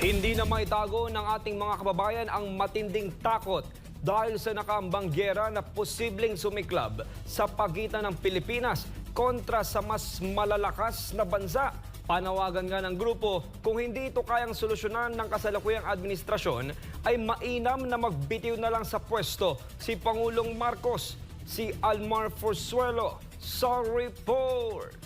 Hindi na maitago ng ating mga kababayan ang matinding takot dahil sa nakaambang giyera na posibleng sumiklab sa pagitan ng Pilipinas kontra sa mas malalakas na bansa. Panawagan nga ng grupo, kung hindi ito kayang solusyonan ng kasalukuyang administrasyon, ay mainam na magbitiw na lang sa pwesto si Pangulong Marcos. Si Almar Forzuelo sa report.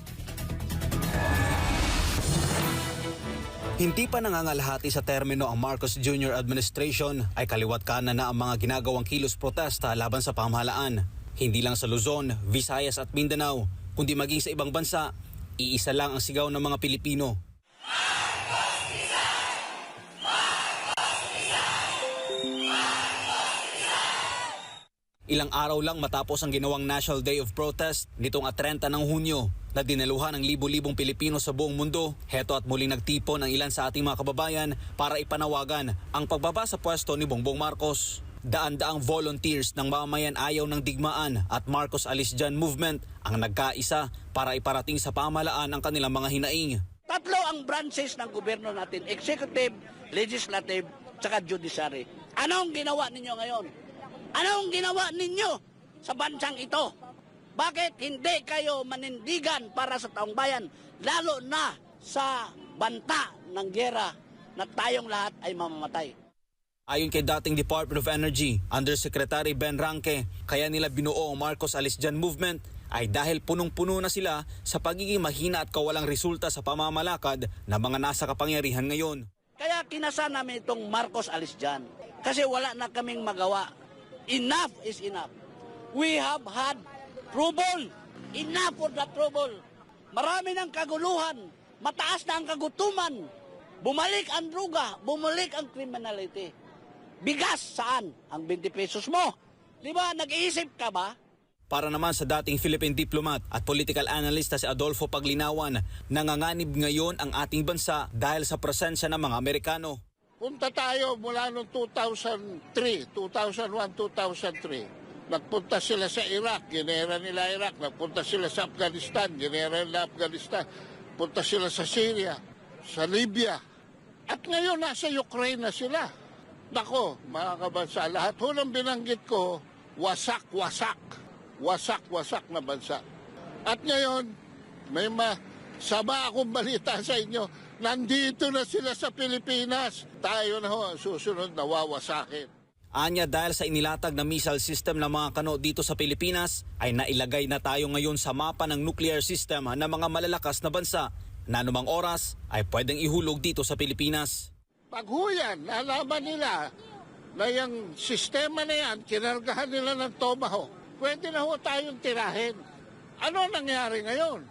Hindi pa nangangalahati sa termino ang Marcos Jr. administration ay kaliwat kanan na ang mga ginagawang kilos protesta laban sa pamahalaan. Hindi lang sa Luzon, Visayas at Mindanao, kundi maging sa ibang bansa, iisa lang ang sigaw ng mga Pilipino. Ilang araw lang matapos ang ginawang National Day of Protest nitong 30 ng Hunyo na dinaluhan ng libo-libong Pilipino sa buong mundo, heto at muling nagtipon ang ilan sa ating mga kababayan para ipanawagan ang pagbaba sa pwesto ni Bongbong Marcos. Daan-daang volunteers ng mamamayan ayaw ng digmaan at Marcos Alis Dyan Movement ang nagkaisa para iparating sa pamahalaan ang kanilang mga hinaing. Tatlo ang branches ng gobyerno natin, executive, legislative, tsaka judiciary. Anong ginawa ninyo ngayon? Anong ginawa ninyo sa bansang ito? Bakit hindi kayo manindigan para sa taong bayan, lalo na sa banta ng giyera na tayong lahat ay mamamatay? Ayon kay dating Department of Energy, Undersecretary Ben Ranque, kaya nila binuo ang Marcos Alis Dyan Movement ay dahil punong-puno na sila sa pagiging mahina at kawalang resulta sa pamamalakad ng mga nasa kapangyarihan ngayon. Kaya kinasa namin itong Marcos Alis Dyan kasi wala na kaming magawa. Enough is enough. We have had trouble. Enough for the trouble. Marami ng kaguluhan. Mataas na ang kagutuman. Bumalik ang druga. Bumalik ang criminality. Bigas saan? Ang 20 pesos mo. Di ba? Nag-iisip ka ba? Para naman sa dating Philippine diplomat at political analyst na si Adolfo Paglinawan, nanganganib ngayon ang ating bansa dahil sa presensya ng mga Amerikano. Punta tayo mula noong 2001, 2003. Nagpunta sila sa Iraq, ginera nila Iraq. Nagpunta sila sa Afghanistan, ginera nila Afghanistan. Punta sila sa Syria, sa Libya. At ngayon nasa Ukraine na sila. Nako, mga kabansa, lahat ho ng binanggit ko, wasak-wasak. Wasak-wasak na bansa. At ngayon, may masama akong balita sa inyo. Nandito na sila sa Pilipinas. Tayo na ho ang susunod na wawasakin. Anya dahil sa inilatag na missile system ng mga kano dito sa Pilipinas, ay nailagay na tayo ngayon sa mapa ng nuclear system ng mga malalakas na bansa na anumang oras ay pwedeng ihulog dito sa Pilipinas. Pag huyan, nalaman nila na yung sistema na yan, kinargahan nila ng Tomahawk, pwede na ho tayong tirahin. Ano nangyari ngayon?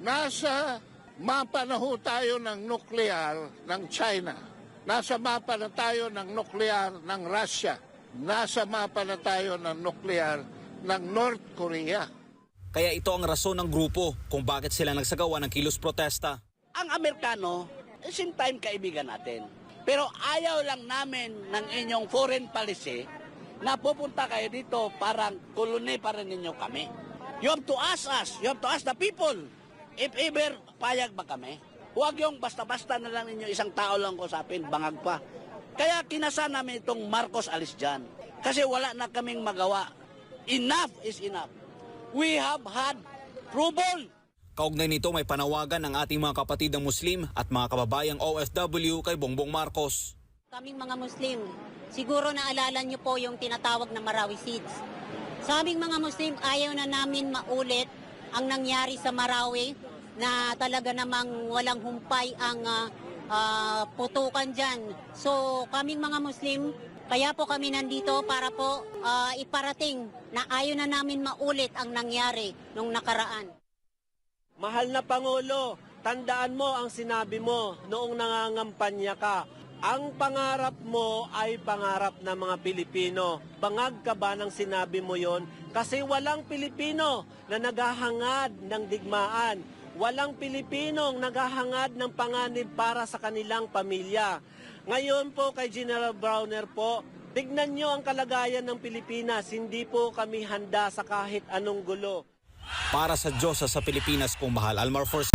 Nasa mapa na ho tayo ng nuclear ng China. Nasa mapa na tayo ng nuclear ng Russia. Nasa mapa na tayo ng nuclear ng North Korea. Kaya ito ang rason ng grupo kung bakit sila nagsagawa ng kilos protesta. Ang Amerikano, same time kaibigan natin. Pero ayaw lang namin ng inyong foreign policy na pupunta kayo dito parang koloni pa rin ninyo kami. You have to ask us, you have to ask the people. If ever, payag ba kami? Huwag yung basta-basta na lang ninyo isang tao lang kusapin, bangag pa. Kaya kinasa namin itong Marcos Alis Dyan. Kasi wala na kaming magawa. Enough is enough. We have had trouble. Kaugnay nito may panawagan ng ating mga kapatid ng Muslim at mga kababayang OFW kay Bongbong Marcos. Kaming mga Muslim, siguro naalala niyo po yung tinatawag na Marawi Seeds. Sa aming mga Muslim, ayaw na namin maulit ang nangyari sa Marawi na talaga namang walang humpay ang putukan dyan. So kaming mga Muslim, kaya po kami nandito para po iparating na ayaw na namin maulit ang nangyari nung nakaraan. Mahal na Pangulo, tandaan mo ang sinabi mo noong nangangampanya ka. Ang pangarap mo ay pangarap ng mga Pilipino. Bangag ka ba ng sinabi mo yon? Kasi walang Pilipino na naghahangad ng digmaan. Walang Pilipinong naghahangad ng panganib para sa kanilang pamilya. Ngayon po kay General Browner po, tignan nyo ang kalagayan ng Pilipinas. Hindi po kami handa sa kahit anong gulo. Para sa Diyos sa Pilipinas kung mahal, Almar Forzuelo.